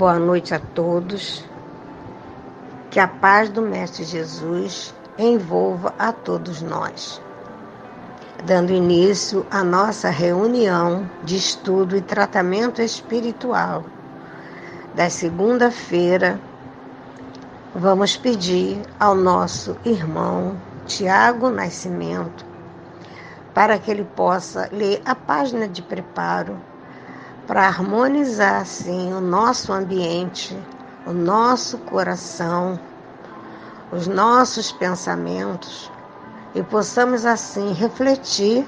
Boa noite a todos. Que a paz do Mestre Jesus envolva a todos nós. Dando início à nossa reunião de estudo e tratamento espiritual da segunda-feira, vamos pedir ao nosso irmão Tiago Nascimento para que ele possa ler a página de preparo para harmonizar assim o nosso ambiente, o nosso coração, os nossos pensamentos e possamos assim refletir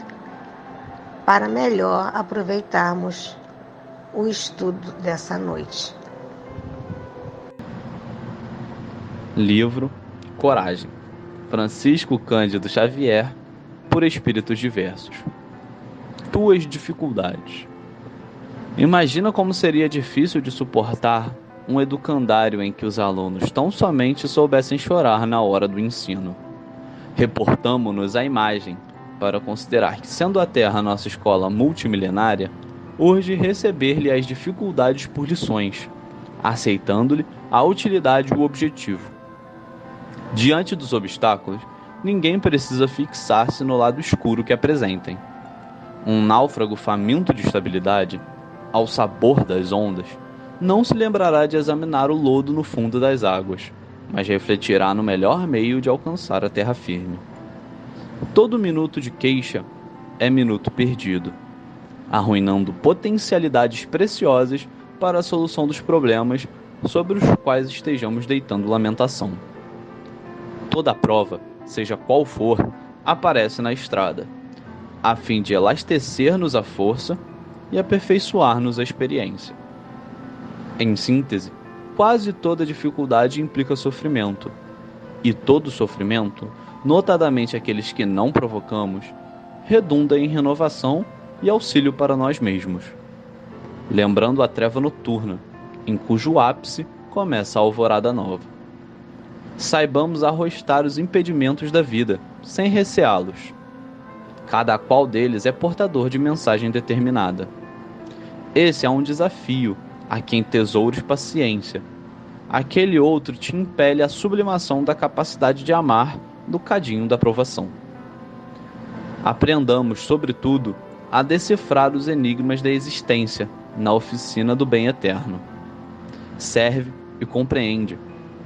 para melhor aproveitarmos o estudo dessa noite. Livro Coragem, Francisco Cândido Xavier, por Espíritos Diversos. Tuas dificuldades. Imagina como seria difícil de suportar um educandário em que os alunos tão somente soubessem chorar na hora do ensino. Reportamo-nos à imagem para considerar que, sendo a Terra nossa escola multimilenária, urge receber-lhe as dificuldades por lições, aceitando-lhe a utilidade e o objetivo. Diante dos obstáculos, ninguém precisa fixar-se no lado escuro que apresentem. Um náufrago faminto de estabilidade, ao sabor das ondas, não se lembrará de examinar o lodo no fundo das águas, mas refletirá no melhor meio de alcançar a terra firme. Todo minuto de queixa é minuto perdido, arruinando potencialidades preciosas para a solução dos problemas sobre os quais estejamos deitando lamentação. Toda prova, seja qual for, aparece na estrada, a fim de elastecer-nos a força e aperfeiçoar-nos a experiência. Em síntese, quase toda dificuldade implica sofrimento, e todo sofrimento, notadamente aqueles que não provocamos, redunda em renovação e auxílio para nós mesmos. Lembrando a treva noturna, em cujo ápice começa a alvorada nova. Saibamos arrostar os impedimentos da vida, sem receá-los. Cada qual deles é portador de mensagem determinada. Esse é um desafio a quem tesoures paciência. Aquele outro te impele à sublimação da capacidade de amar do cadinho da provação. Aprendamos, sobretudo, a decifrar os enigmas da existência na oficina do bem eterno. Serve e compreende.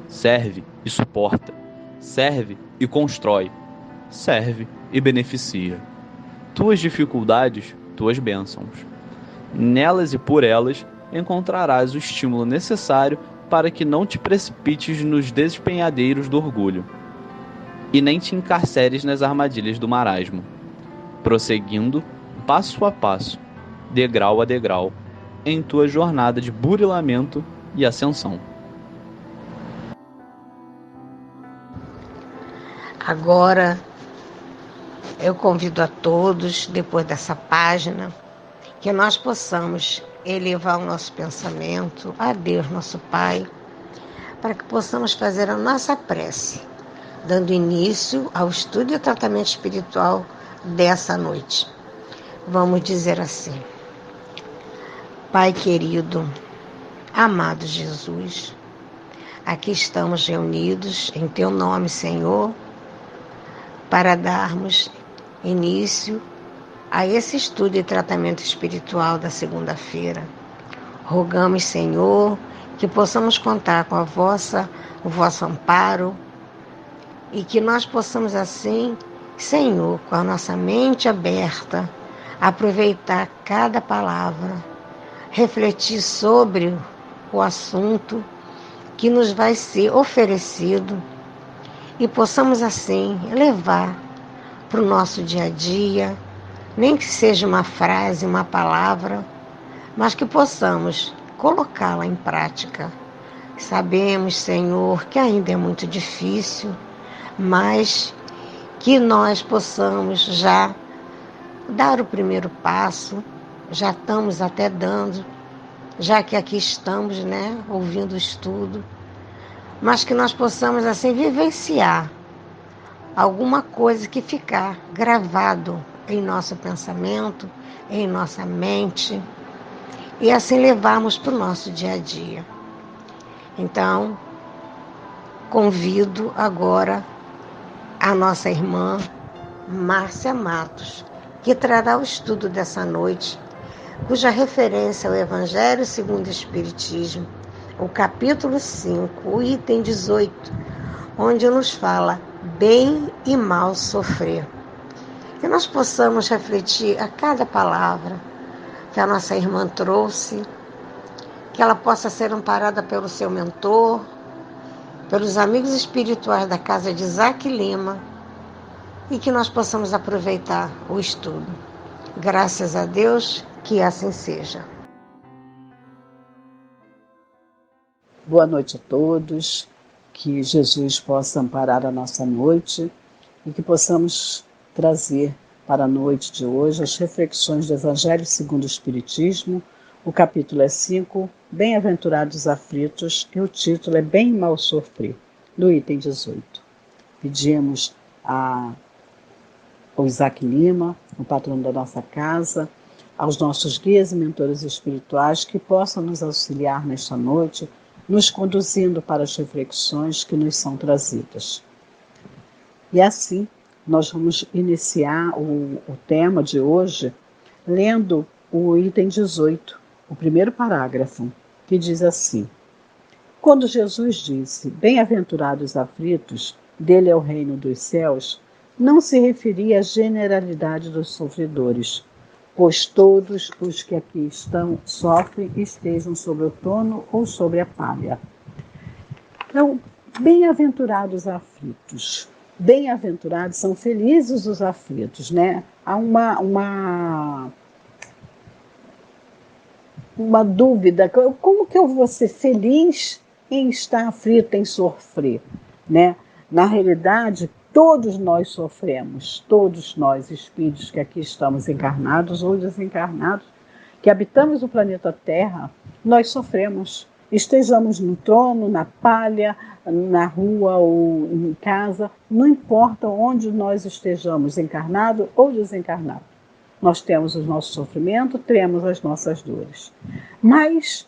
Serve e suporta. Serve e constrói. Serve e beneficia. Tuas dificuldades, tuas bênçãos. Nelas e por elas encontrarás o estímulo necessário para que não te precipites nos despenhadeiros do orgulho e nem te encarceres nas armadilhas do marasmo, prosseguindo passo a passo, degrau a degrau, em tua jornada de burilamento e ascensão. Agora, eu convido a todos, depois dessa página, que nós possamos elevar o nosso pensamento a Deus, nosso Pai, para que possamos fazer a nossa prece, dando início ao estudo e tratamento espiritual dessa noite. Vamos dizer assim: Pai querido, amado Jesus, aqui estamos reunidos em Teu nome, Senhor, para darmos início a esse estudo e tratamento espiritual da segunda-feira. Rogamos, Senhor, que possamos contar com o vosso amparo e que nós possamos assim, Senhor, com a nossa mente aberta, aproveitar cada palavra, refletir sobre o assunto que nos vai ser oferecido e possamos assim levar para o nosso dia a dia, nem que seja uma frase, uma palavra, mas que possamos colocá-la em prática. Sabemos, Senhor, que ainda é muito difícil, mas que nós possamos já dar o primeiro passo, já estamos até dando, já que aqui estamos, ouvindo o estudo, mas que nós possamos assim vivenciar alguma coisa que ficar gravado em nosso pensamento, em nossa mente, e assim levarmos para o nosso dia a dia. Então, convido agora a nossa irmã Márcia Matos, que trará o estudo dessa noite, cuja referência é o Evangelho segundo o Espiritismo, o capítulo 5, o item 18, onde nos fala bem e mal sofrer. Que nós possamos refletir a cada palavra que a nossa irmã trouxe, que ela possa ser amparada pelo seu mentor, pelos amigos espirituais da casa de Isaac Lima, e que nós possamos aproveitar o estudo. Graças a Deus, que assim seja. Boa noite a todos, que Jesus possa amparar a nossa noite e que possamos trazer para a noite de hoje as reflexões do Evangelho segundo o Espiritismo. O capítulo é 5, Bem-aventurados aflitos, e o título é Bem e mal sofrer, do item 18. Pedimos ao Isaac Lima, o patrono da nossa casa, aos nossos guias e mentores espirituais que possam nos auxiliar nesta noite, nos conduzindo para as reflexões que nos são trazidas. E assim, nós vamos iniciar o tema de hoje lendo o item 18, o primeiro parágrafo, que diz assim: Quando Jesus disse, bem-aventurados aflitos, dele é o reino dos céus, não se referia à generalidade dos sofredores, pois todos os que aqui estão sofrem, estejam sobre o trono ou sobre a palha. Então, bem-aventurados aflitos. Bem-aventurados, são felizes os aflitos, né? Há uma dúvida, como que eu vou ser feliz em estar aflito, em sofrer, né? Na realidade, todos nós sofremos, todos nós, espíritos que aqui estamos encarnados ou desencarnados, que habitamos o planeta Terra, nós sofremos. Estejamos no trono, na palha, na rua ou em casa, não importa onde nós estejamos, encarnado ou desencarnado. Nós temos o nosso sofrimento, temos as nossas dores. Mas,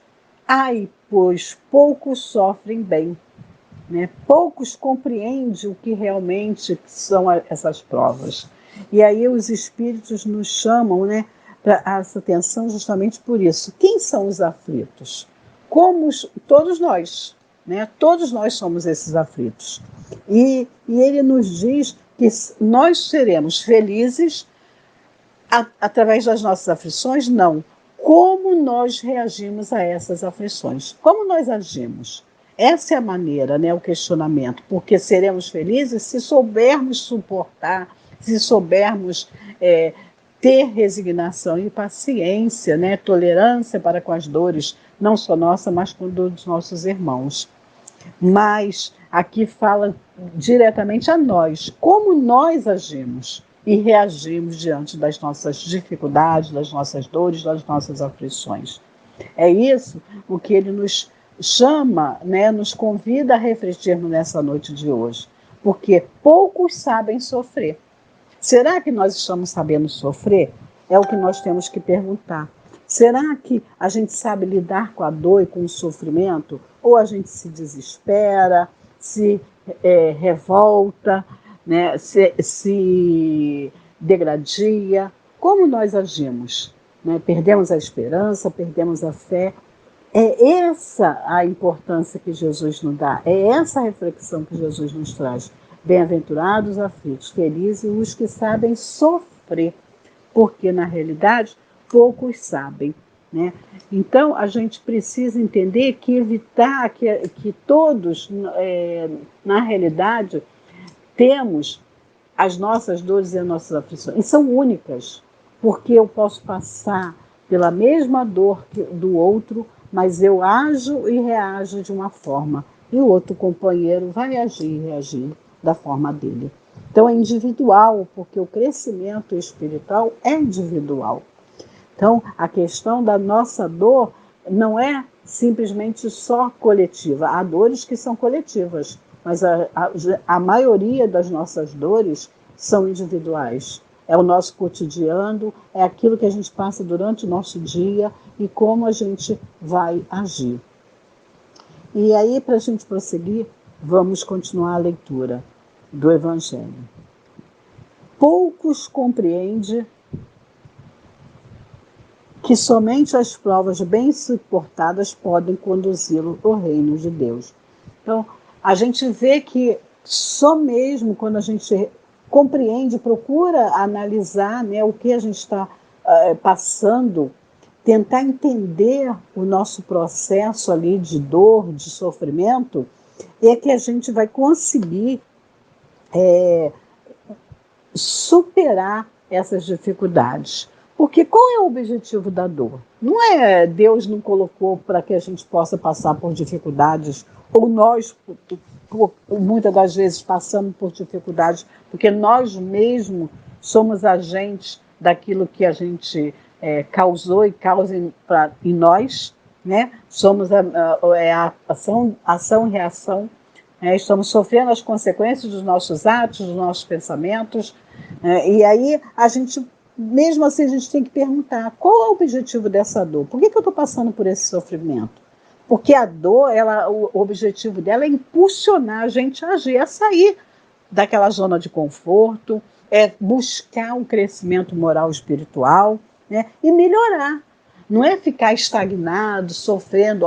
pois poucos sofrem bem, né? Poucos compreendem o que realmente são essas provas. E aí os espíritos nos chamam, né, para essa atenção justamente por isso. Quem são os aflitos? Todos nós, né? Todos nós somos esses aflitos. E ele nos diz que nós seremos felizes através das nossas aflições? Não. Como nós reagimos a essas aflições? Como nós agimos? Essa é a maneira, né, o questionamento, porque seremos felizes se soubermos suportar, se soubermos ter resignação e paciência, né, tolerância para com as dores, não só nossa, mas com dos nossos irmãos. Mas aqui fala diretamente a nós, como nós agimos e reagimos diante das nossas dificuldades, das nossas dores, das nossas aflições. É isso o que ele nos chama, né, nos convida a refletirmos nessa noite de hoje, porque poucos sabem sofrer. Será que nós estamos sabendo sofrer? É o que nós temos que perguntar. Será que a gente sabe lidar com a dor e com o sofrimento? Ou a gente se desespera, se revolta, né, se degradia? Como nós agimos? Né? Perdemos a esperança, perdemos a fé. É essa a importância que Jesus nos dá, é essa a reflexão que Jesus nos traz. Bem-aventurados os aflitos, felizes os que sabem sofrer, porque na realidade poucos sabem, né? Então a gente precisa entender que evitar que todos, na realidade, temos as nossas dores e as nossas aflições, e são únicas, porque eu posso passar pela mesma dor do outro, mas eu ajo e reajo de uma forma, e o outro companheiro vai agir e reagir da forma dele. Então é individual, porque o crescimento espiritual é individual. Então a questão da nossa dor não é simplesmente só coletiva. Há dores que são coletivas, mas a maioria das nossas dores são individuais. É o nosso cotidiano, é aquilo que a gente passa durante o nosso dia e como a gente vai agir. E aí, para a gente prosseguir, vamos continuar a leitura do Evangelho. Poucos compreendem que somente as provas bem suportadas podem conduzi-lo ao reino de Deus. Então, a gente vê que só mesmo quando a gente compreende, procura analisar, né, o que a gente está passando, tentar entender o nosso processo ali de dor, de sofrimento, é que a gente vai conseguir superar essas dificuldades. Porque qual é o objetivo da dor? Não é Deus não colocou para que a gente possa passar por dificuldades, ou nós, muitas das vezes, passamos por dificuldades, porque nós mesmos somos agentes daquilo que a gente causou e causa em nós, né? Somos a ação e reação, né? Estamos sofrendo as consequências dos nossos atos, dos nossos pensamentos, e aí a gente, mesmo assim, a gente tem que perguntar qual é o objetivo dessa dor? Por que eu estou passando por esse sofrimento? Porque a dor, o objetivo dela é impulsionar a gente a agir, a sair daquela zona de conforto, é buscar um crescimento moral e espiritual, né, e melhorar. Não é ficar estagnado, sofrendo,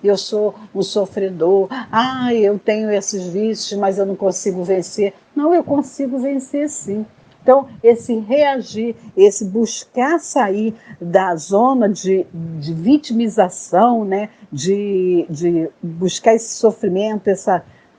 eu sou um sofredor, eu tenho esses vícios, mas eu não consigo vencer. Não, eu consigo vencer sim. Então, esse reagir, esse buscar sair da zona de vitimização, né, de buscar esse sofrimento,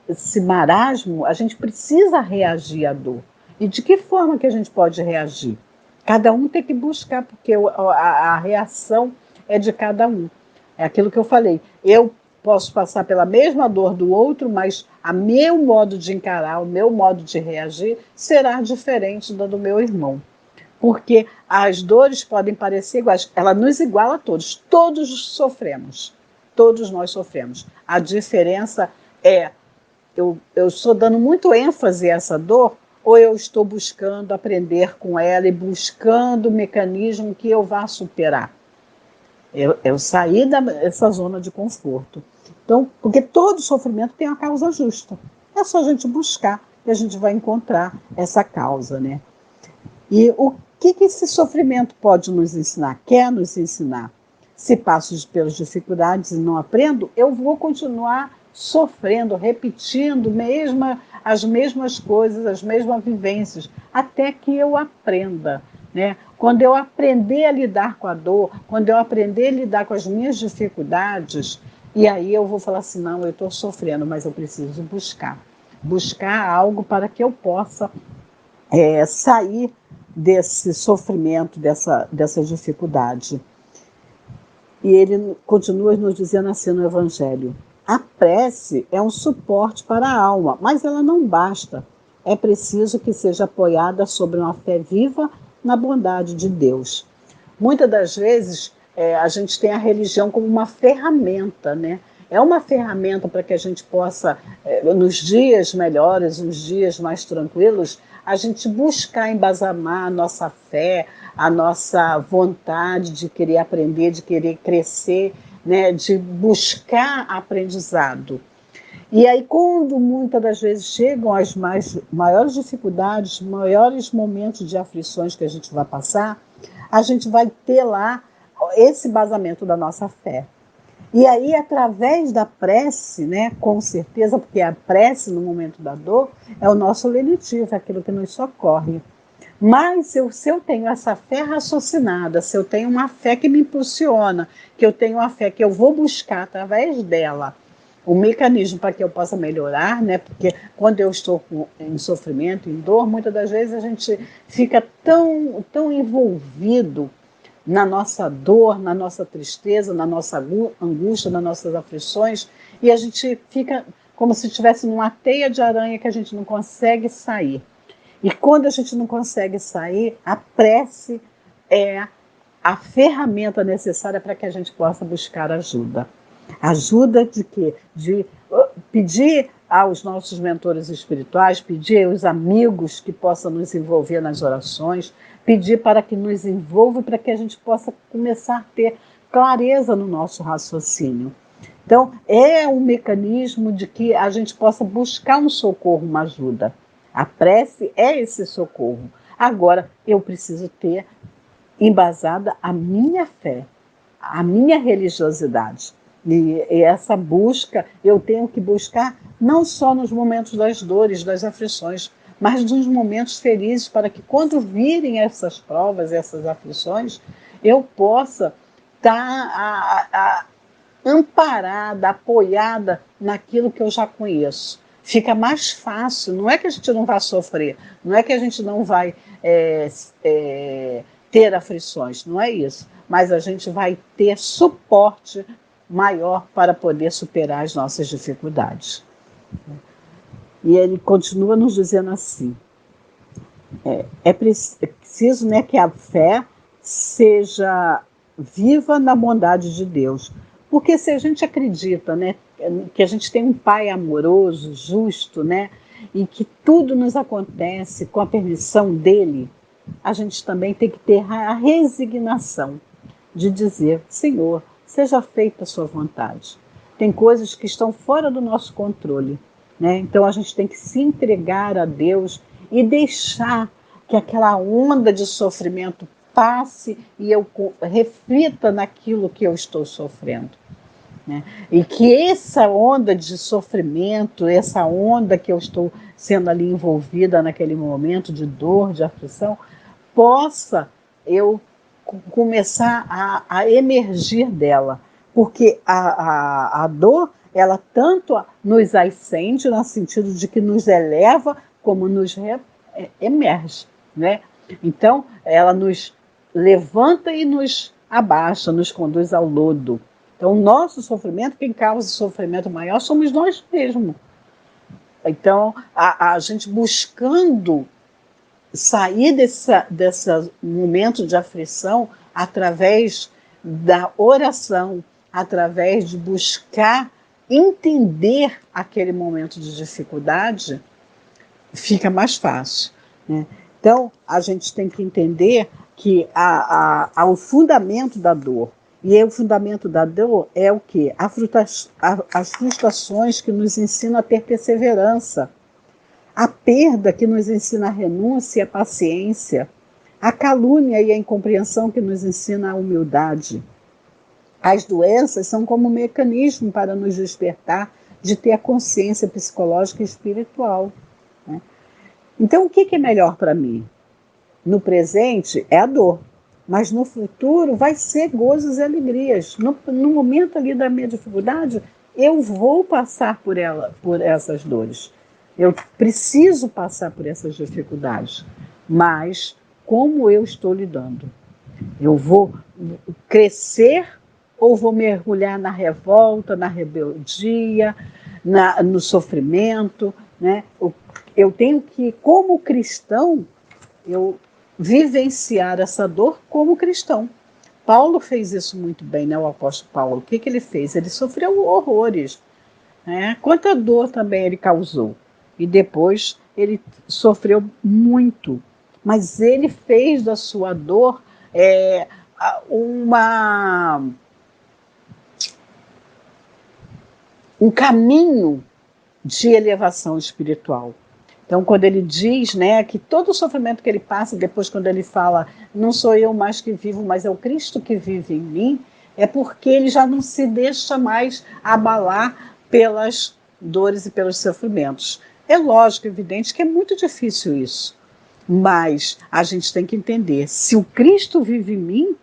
esse marasmo, a gente precisa reagir à dor. E de que forma que a gente pode reagir? Cada um tem que buscar, porque a reação é de cada um. É aquilo que eu falei. Eu posso passar pela mesma dor do outro, mas o meu modo de encarar, o meu modo de reagir será diferente do meu irmão. Porque as dores podem parecer iguais. Ela nos iguala a todos. Todos sofremos. Todos nós sofremos. A diferença é, eu estou dando muito ênfase a essa dor, ou eu estou buscando aprender com ela e buscando o mecanismo que eu vá superar. Eu saí dessa zona de conforto. Então, porque todo sofrimento tem uma causa justa. É só a gente buscar e a gente vai encontrar essa causa, né? E o que esse sofrimento pode nos ensinar? Quer nos ensinar? Se passo pelas dificuldades e não aprendo, eu vou continuar sofrendo, repetindo as mesmas coisas, as mesmas vivências, até que eu aprenda, né? Quando eu aprender a lidar com a dor, quando eu aprender a lidar com as minhas dificuldades, e aí eu vou falar assim, não, eu estou sofrendo, mas eu preciso buscar algo para que eu possa sair desse sofrimento, dessa dificuldade. E ele continua nos dizendo assim no Evangelho: a prece é um suporte para a alma, mas ela não basta. É preciso que seja apoiada sobre uma fé viva na bondade de Deus. Muitas das vezes a gente tem a religião como uma ferramenta, né? É uma ferramenta para que a gente possa, nos dias melhores, nos dias mais tranquilos, a gente buscar embasamar a nossa fé, a nossa vontade de querer aprender, de querer crescer, né? De buscar aprendizado. E aí, quando muitas das vezes chegam as maiores dificuldades, maiores momentos de aflições que a gente vai passar, a gente vai ter lá esse embasamento da nossa fé. E aí, através da prece, né, com certeza, porque a prece no momento da dor é o nosso lenitivo, é aquilo que nos socorre. Mas se eu tenho essa fé raciocinada, se eu tenho uma fé que me impulsiona, que eu tenho uma fé que eu vou buscar através dela o mecanismo para que eu possa melhorar, né? Porque quando eu estou em sofrimento, em dor, muitas das vezes a gente fica tão envolvido na nossa dor, na nossa tristeza, na nossa angústia, nas nossas aflições, e a gente fica como se estivesse numa teia de aranha que a gente não consegue sair. E quando a gente não consegue sair, a prece é a ferramenta necessária para que a gente possa buscar ajuda. Ajuda de quê? De pedir aos nossos mentores espirituais, pedir aos amigos que possam nos envolver nas orações, pedir para que nos envolva, para que a gente possa começar a ter clareza no nosso raciocínio. Então, é um mecanismo de que a gente possa buscar um socorro, uma ajuda. A prece é esse socorro. Agora, eu preciso ter embasada a minha fé, a minha religiosidade. E essa busca, eu tenho que buscar não só nos momentos das dores, das aflições, mas nos momentos felizes, para que quando virem essas provas, essas aflições, eu possa estar amparada, apoiada naquilo que eu já conheço. Fica mais fácil, não é que a gente não vai sofrer, não é que a gente não vai ter aflições, não é isso, mas a gente vai ter suporte maior para poder superar as nossas dificuldades. E ele continua nos dizendo assim, é preciso, né, que a fé seja viva na bondade de Deus. Porque se a gente acredita, né, que a gente tem um Pai amoroso, justo, né, e que tudo nos acontece com a permissão dele, a gente também tem que ter a resignação de dizer, Senhor, seja feita a sua vontade. Tem coisas que estão fora do nosso controle, né? Então a gente tem que se entregar a Deus e deixar que aquela onda de sofrimento passe e eu reflita naquilo que eu estou sofrendo. Né? E que essa onda de sofrimento, essa onda que eu estou sendo ali envolvida naquele momento de dor, de aflição, possa eu começar a emergir dela. Porque a dor, ela tanto nos ascende, no sentido de que nos eleva, como nos emerge. Né? Então, ela nos levanta e nos abaixa, nos conduz ao lodo. Então, o nosso sofrimento, quem causa o sofrimento maior somos nós mesmos. Então, a gente buscando sair desse momento de aflição através da oração, através de buscar entender aquele momento de dificuldade, fica mais fácil. Né? Então, a gente tem que entender que há o fundamento da dor. E o fundamento da dor é o quê? As frustrações que nos ensinam a ter perseverança, a perda que nos ensina a renúncia e a paciência, a calúnia e a incompreensão que nos ensina a humildade. As doenças são como um mecanismo para nos despertar de ter a consciência psicológica e espiritual. Né? Então, o que é melhor para mim? No presente é a dor, mas no futuro vai ser gozos e alegrias. No momento ali da minha dificuldade, eu vou passar por essas dores. Eu preciso passar por essas dificuldades, mas como eu estou lidando? Eu vou crescer ou vou mergulhar na revolta, na rebeldia, no sofrimento? Né? Eu tenho que, como cristão, eu vivenciar essa dor como cristão. Paulo fez isso muito bem, né? O apóstolo Paulo. O que ele fez? Ele sofreu horrores. Né? Quanta dor também ele causou. E depois ele sofreu muito. Mas ele fez da sua dor um caminho de elevação espiritual. Então, quando ele diz, né, que todo o sofrimento que ele passa, depois quando ele fala, não sou eu mais que vivo, mas é o Cristo que vive em mim, é porque ele já não se deixa mais abalar pelas dores e pelos sofrimentos. É lógico, evidente, que é muito difícil isso, mas a gente tem que entender, se o Cristo vive em mim,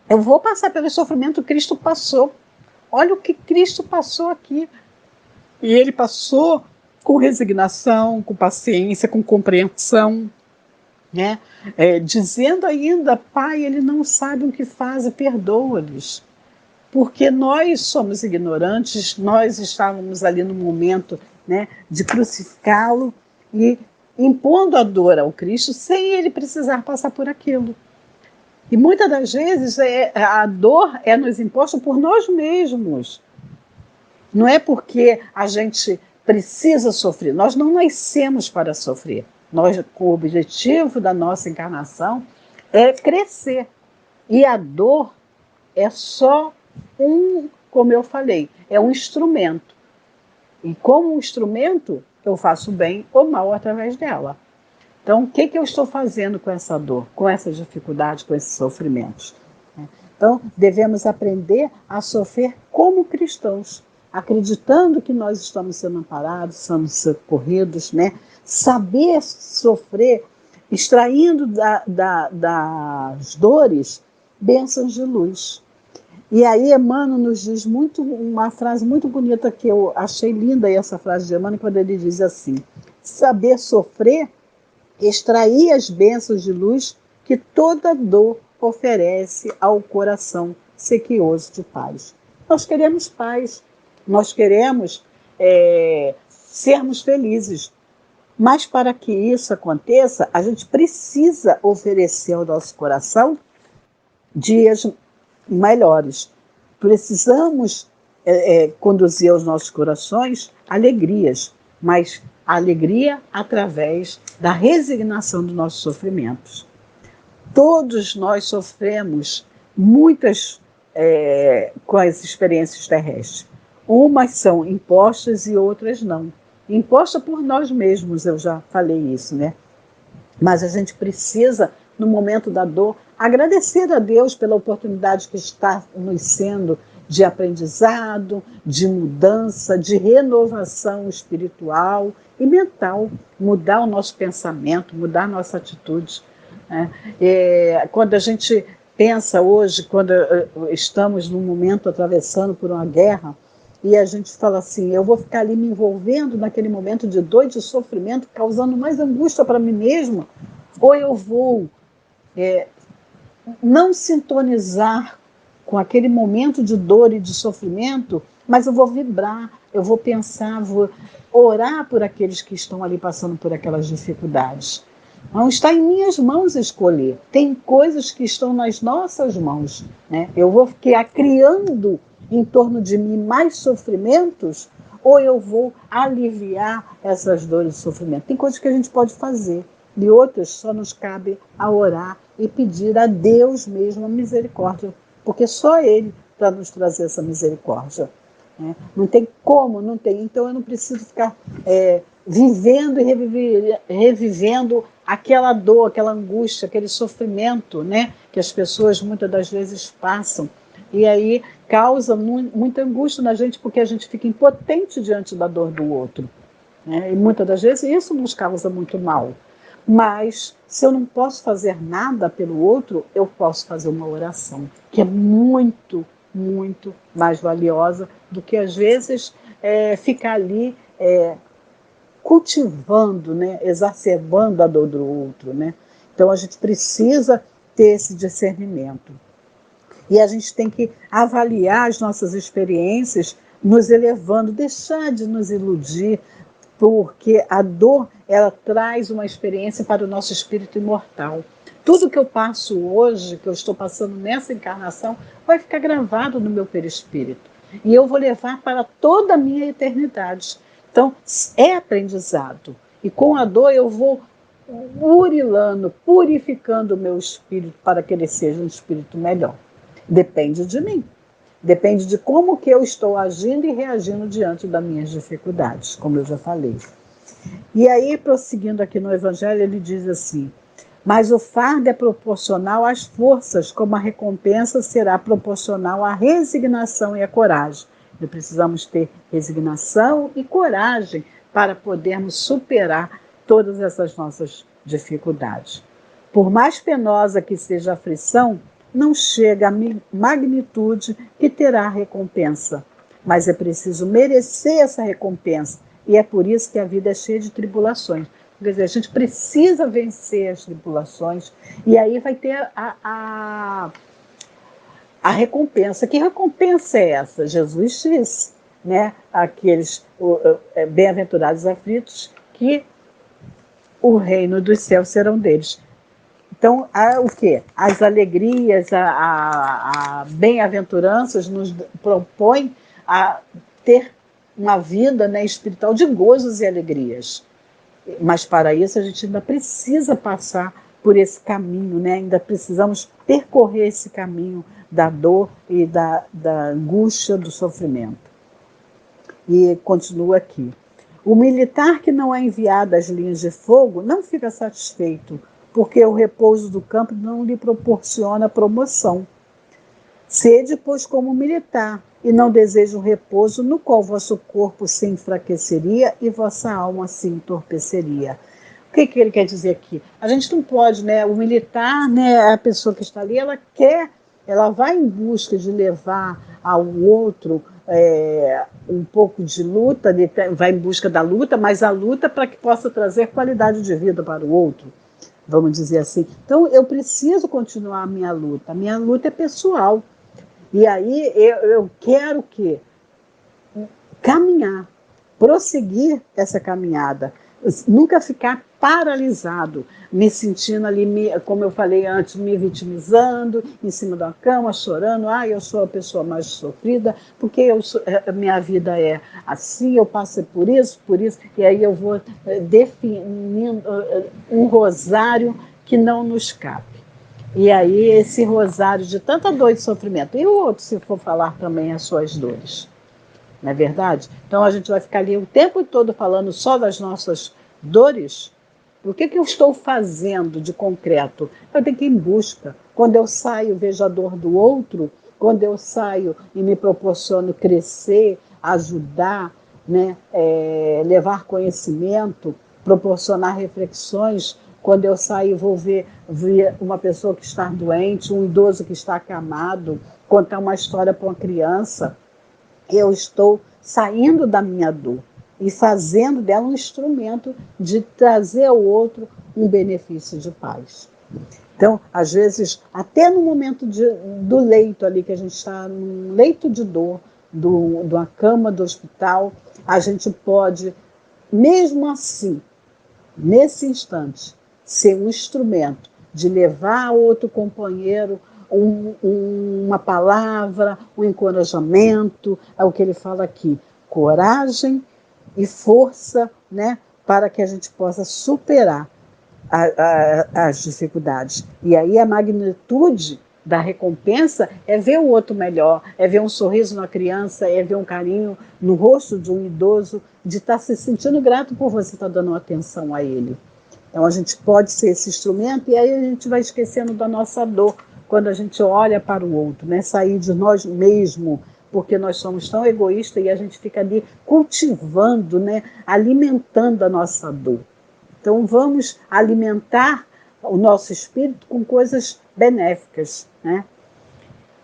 eu vou passar pelo sofrimento que Cristo passou. Olha o que Cristo passou aqui. E ele passou com resignação, com paciência, com compreensão, né? Dizendo ainda, Pai, ele não sabe o que faz e perdoa-lhes. Porque nós somos ignorantes, nós estávamos ali no momento, né, de crucificá-lo e impondo a dor ao Cristo sem ele precisar passar por aquilo. E muitas das vezes a dor é nos imposta por nós mesmos. Não é porque a gente precisa sofrer. Nós não nascemos para sofrer. O objetivo da nossa encarnação é crescer. E a dor é só como eu falei, é um instrumento. E como um instrumento, eu faço bem ou mal através dela. Então, o que eu estou fazendo com essa dor, com essa dificuldade, com esses sofrimentos? Então, devemos aprender a sofrer como cristãos, acreditando que nós estamos sendo amparados, sendo socorridos, né? Saber sofrer, extraindo das dores bênçãos de luz. E aí Emmanuel nos diz uma frase muito bonita, que eu achei linda essa frase de Emmanuel, quando ele diz assim: saber sofrer, extrair as bênçãos de luz que toda dor oferece ao coração sequioso de paz. Nós queremos paz, nós queremos sermos felizes, mas para que isso aconteça, a gente precisa oferecer ao nosso coração dias melhores. Precisamos conduzir aos nossos corações alegrias, mas a alegria através da resignação dos nossos sofrimentos. Todos nós sofremos muitas com as experiências terrestres. Umas são impostas e outras não. Imposta por nós mesmos, eu já falei isso, né? Mas a gente precisa, no momento da dor, agradecer a Deus pela oportunidade que está nos sendo de aprendizado, de mudança, de renovação espiritual e mental, mudar o nosso pensamento, mudar a nossa atitude. Né? Quando a gente pensa hoje, quando estamos num momento atravessando por uma guerra, e a gente fala assim, eu vou ficar ali me envolvendo naquele momento de dor e de sofrimento, causando mais angústia para mim mesma, ou eu vou não sintonizar com aquele momento de dor e de sofrimento, mas eu vou vibrar, eu vou pensar, vou orar por aqueles que estão ali passando por aquelas dificuldades. Não está em minhas mãos escolher. Tem coisas que estão nas nossas mãos. Né? Eu vou ficar criando em torno de mim mais sofrimentos, ou eu vou aliviar essas dores e sofrimento. Tem coisas que a gente pode fazer, e outras só nos cabe a orar e pedir a Deus mesmo a misericórdia, porque só Ele para nos trazer essa misericórdia. Né? Não tem como, não tem. Então eu não preciso ficar vivendo e revivendo aquela dor, aquela angústia, aquele sofrimento, né, que as pessoas muitas das vezes passam. E aí causa muita angústia na gente, porque a gente fica impotente diante da dor do outro. Né? E muitas das vezes isso nos causa muito mal. Mas se eu não posso fazer nada pelo outro, eu posso fazer uma oração, que é muito, muito mais valiosa do que às vezes ficar ali cultivando, né? Exacerbando a dor do outro. Né? Então a gente precisa ter esse discernimento. E a gente tem que avaliar as nossas experiências, nos elevando, deixar de nos iludir, porque a dor, ela traz uma experiência para o nosso espírito imortal. Tudo que eu passo hoje, que eu estou passando nessa encarnação, vai ficar gravado no meu perispírito. E eu vou levar para toda a minha eternidade. Então, é aprendizado. E com a dor eu vou burilando, purificando o meu espírito para que ele seja um espírito melhor. Depende de mim. Depende de como que eu estou agindo e reagindo diante das minhas dificuldades, como eu já falei. E aí, prosseguindo aqui no Evangelho, ele diz assim: mas o fardo é proporcional às forças, como a recompensa será proporcional à resignação e à coragem. E precisamos ter resignação e coragem para podermos superar todas essas nossas dificuldades. Por mais penosa que seja a aflição, não chega à magnitude que terá a recompensa. Mas é preciso merecer essa recompensa. E é por isso que a vida é cheia de tribulações. Quer dizer, a gente precisa vencer as tribulações. E aí vai ter a recompensa. Que recompensa é essa? Jesus disse, né? Aqueles bem-aventurados aflitos, que o reino dos céus serão deles. Então, o quê? As alegrias, a bem-aventuranças nos propõem a ter uma vida, né, espiritual de gozos e alegrias. Mas para isso a gente ainda precisa passar por esse caminho, né? Ainda precisamos percorrer esse caminho da dor e da angústia, do sofrimento. E continua aqui. O militar que não é enviado às linhas de fogo não fica satisfeito, porque o repouso do campo não lhe proporciona promoção. Sede, pois, como militar, e não deseja um repouso no qual vosso corpo se enfraqueceria e vossa alma se entorpeceria. O que ele quer dizer aqui? A gente não pode, né? O militar, né, a pessoa que está ali, ela vai em busca de levar ao outro um pouco de luta, vai em busca da luta, mas a luta para que possa trazer qualidade de vida para o outro, vamos dizer assim. Então, eu preciso continuar a minha luta é pessoal. E aí eu quero que caminhar, prosseguir essa caminhada, nunca ficar paralisado, me sentindo ali, como eu falei antes, me vitimizando, em cima da cama, chorando, eu sou a pessoa mais sofrida, porque minha vida é assim, eu passo por isso, e aí eu vou definindo um rosário que não nos cabe. E aí esse rosário de tanta dor e sofrimento, e o outro, se for falar também as suas dores. Não é verdade? Então a gente vai ficar ali o tempo todo falando só das nossas dores. O que eu estou fazendo de concreto? Eu tenho que ir em busca. Quando eu saio, vejo a dor do outro. Quando eu saio e me proporciono crescer, ajudar, né? Levar conhecimento, proporcionar reflexões. Quando eu saio, vou ver uma pessoa que está doente, um idoso que está acamado, contar uma história para uma criança. Eu estou saindo da minha dor e fazendo dela um instrumento de trazer ao outro um benefício de paz. Então, às vezes, até no momento do leito ali, que a gente está num leito de dor, de uma cama do hospital, a gente pode, mesmo assim, nesse instante, ser um instrumento de levar ao outro companheiro uma palavra, um encorajamento, é o que ele fala aqui, coragem e força, né, para que a gente possa superar as dificuldades. E aí a magnitude da recompensa é ver o outro melhor, é ver um sorriso na criança, é ver um carinho no rosto de um idoso, de estar se sentindo grato por você estar dando atenção a ele. Então a gente pode ser esse instrumento e aí a gente vai esquecendo da nossa dor, quando a gente olha para o outro, né? Sair de nós mesmos, porque nós somos tão egoístas e a gente fica ali cultivando, né? Alimentando a nossa dor. Então vamos alimentar o nosso espírito com coisas benéficas, né?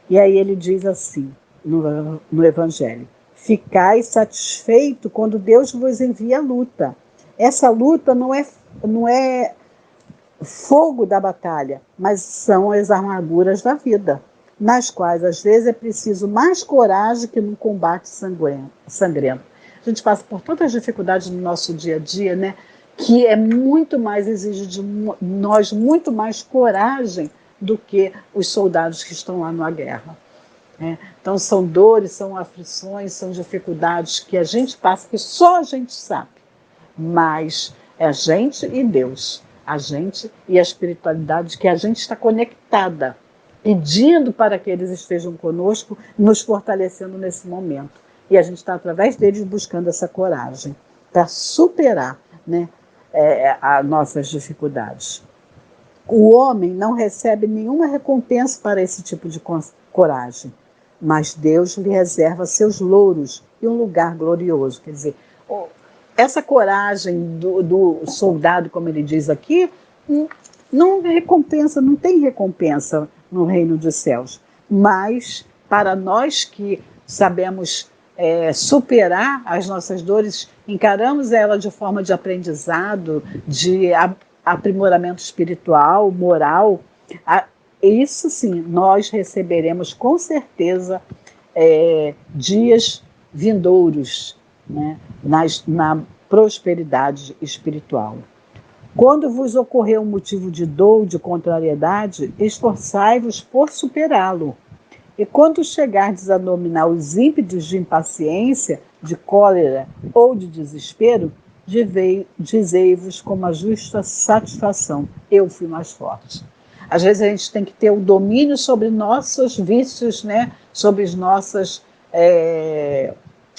E aí ele diz assim, no Evangelho, ficai satisfeito quando Deus vos envia a luta. Essa luta não é fogo da batalha, mas são as armaduras da vida, nas quais às vezes é preciso mais coragem que num combate sangrento. A gente passa por tantas dificuldades no nosso dia a dia, né, que é muito mais, exige de nós muito mais coragem do que os soldados que estão lá na guerra. Né? Então são dores, são aflições, são dificuldades que a gente passa, que só a gente sabe, mas é a gente e Deus, a gente e a espiritualidade, que a gente está conectada, pedindo para que eles estejam conosco, nos fortalecendo nesse momento. E a gente está, através deles, buscando essa coragem para superar, né, as nossas dificuldades. O homem não recebe nenhuma recompensa para esse tipo de coragem, mas Deus lhe reserva seus louros e um lugar glorioso. Quer dizer, essa coragem do soldado, como ele diz aqui, não recompensa, não tem recompensa no reino dos céus. Mas para nós que sabemos superar as nossas dores, encaramos ela de forma de aprendizado, de aprimoramento espiritual, moral, isso sim, nós receberemos com certeza dias vindouros, né, na prosperidade espiritual. Quando vos ocorrer um motivo de dor ou de contrariedade, esforçai-vos por superá-lo. E quando chegardes a dominar os ímpetos de impaciência, de cólera ou de desespero, dizei-vos com a justa satisfação, eu fui mais forte. Às vezes a gente tem que ter o domínio sobre nossos vícios, né? Sobre as nossas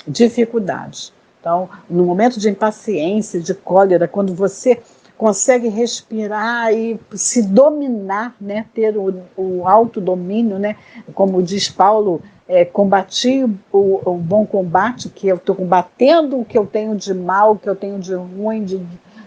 dificuldades. Então, no momento de impaciência, de cólera, quando você consegue respirar e se dominar, né? Ter o autodomínio, né? Como diz Paulo, combati o bom combate, que eu estou combatendo o que eu tenho de mal, o que eu tenho de ruim,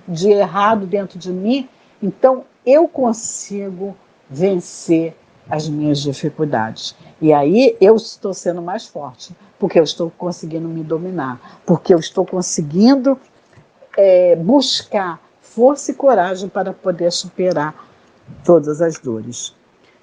de errado dentro de mim. Então, eu consigo vencer as minhas dificuldades. E aí eu estou sendo mais forte, porque eu estou conseguindo me dominar, porque eu estou conseguindo buscar força e coragem para poder superar todas as dores.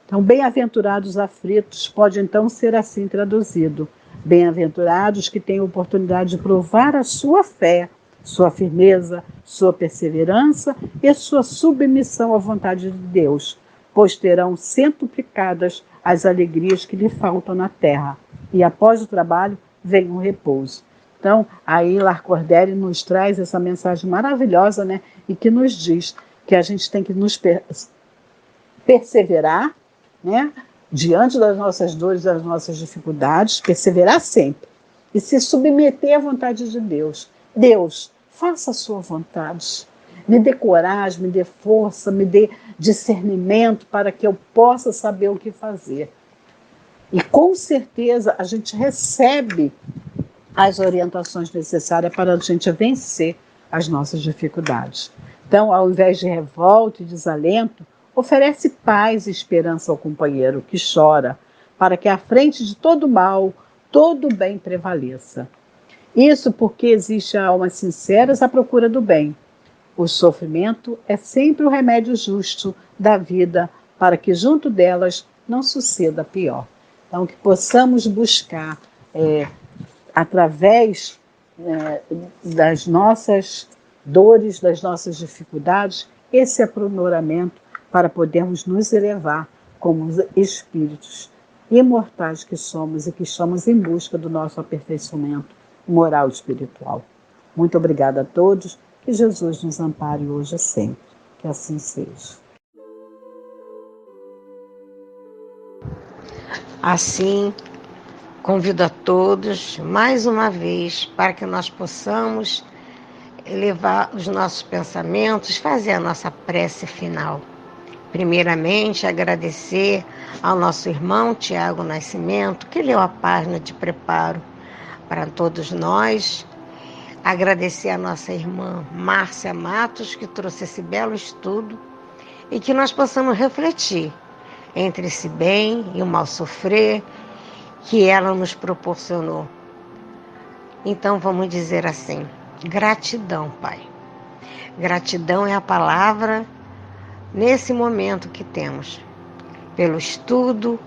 Então, bem-aventurados aflitos pode então ser assim traduzido. Bem-aventurados que têm a oportunidade de provar a sua fé, sua firmeza, sua perseverança e sua submissão à vontade de Deus, pois terão centuplicadas as alegrias que lhe faltam na terra. E após o trabalho, vem um repouso. Então, aí Lacordaire nos traz essa mensagem maravilhosa, né? E que nos diz que a gente tem que nos perseverar, né? Diante das nossas dores, das nossas dificuldades, perseverar sempre e se submeter à vontade de Deus. Deus, faça a sua vontade. Me dê coragem, me dê força, me dê discernimento para que eu possa saber o que fazer. E com certeza a gente recebe as orientações necessárias para a gente vencer as nossas dificuldades. Então, ao invés de revolta e desalento, oferece paz e esperança ao companheiro que chora, para que à frente de todo mal, todo bem prevaleça. Isso porque existe almas sinceras à procura do bem. O sofrimento é sempre o remédio justo da vida para que junto delas não suceda pior. Então, que possamos buscar, através das nossas dores, das nossas dificuldades, esse aprimoramento para podermos nos elevar como espíritos imortais que somos e que estamos em busca do nosso aperfeiçoamento moral e espiritual. Muito obrigada a todos, que Jesus nos ampare hoje e sempre. Que assim seja. Assim, convido a todos, mais uma vez, para que nós possamos elevar os nossos pensamentos, fazer a nossa prece final. Primeiramente, agradecer ao nosso irmão Tiago Nascimento, que leu a página de preparo para todos nós. Agradecer a nossa irmã Márcia Matos, que trouxe esse belo estudo, e que nós possamos refletir entre esse bem e o mal sofrer que ela nos proporcionou. Então vamos dizer assim: gratidão, Pai. Gratidão é a palavra nesse momento que temos, pelo estudo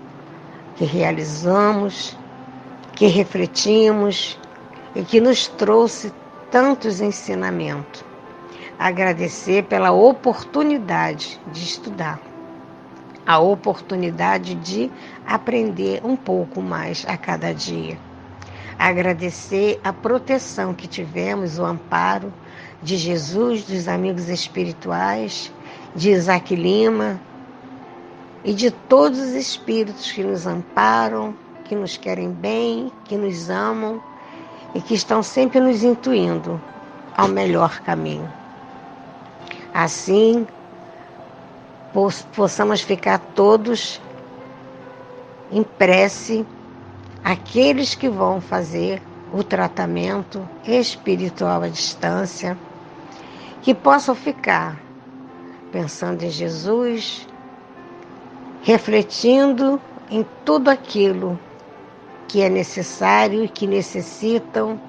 que realizamos, que refletimos e que nos trouxe tantos ensinamentos. Agradecer pela oportunidade de estudar, a oportunidade de aprender um pouco mais a cada dia. Agradecer a proteção que tivemos, o amparo de Jesus, dos amigos espirituais, de Isaac Lima e de todos os espíritos que nos amparam, que nos querem bem, que nos amam e que estão sempre nos intuindo ao melhor caminho. Assim, possamos ficar todos em prece, aqueles que vão fazer o tratamento espiritual à distância, que possam ficar pensando em Jesus, refletindo em tudo aquilo que é necessário e que necessitam,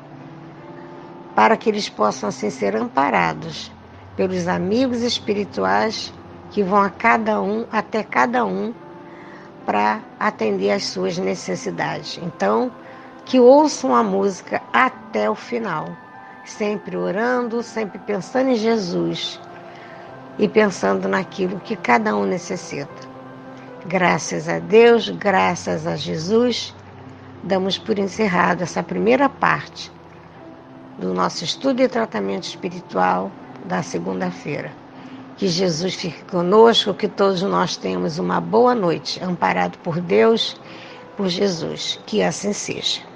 para que eles possam assim ser amparados pelos amigos espirituais que vão até cada um para atender às suas necessidades. Então, que ouçam a música até o final, sempre orando, sempre pensando em Jesus e pensando naquilo que cada um necessita. Graças a Deus, graças a Jesus, damos por encerrado essa primeira parte do nosso estudo e tratamento espiritual da segunda-feira. Que Jesus fique conosco, que todos nós tenhamos uma boa noite, amparado por Deus, por Jesus. Que assim seja.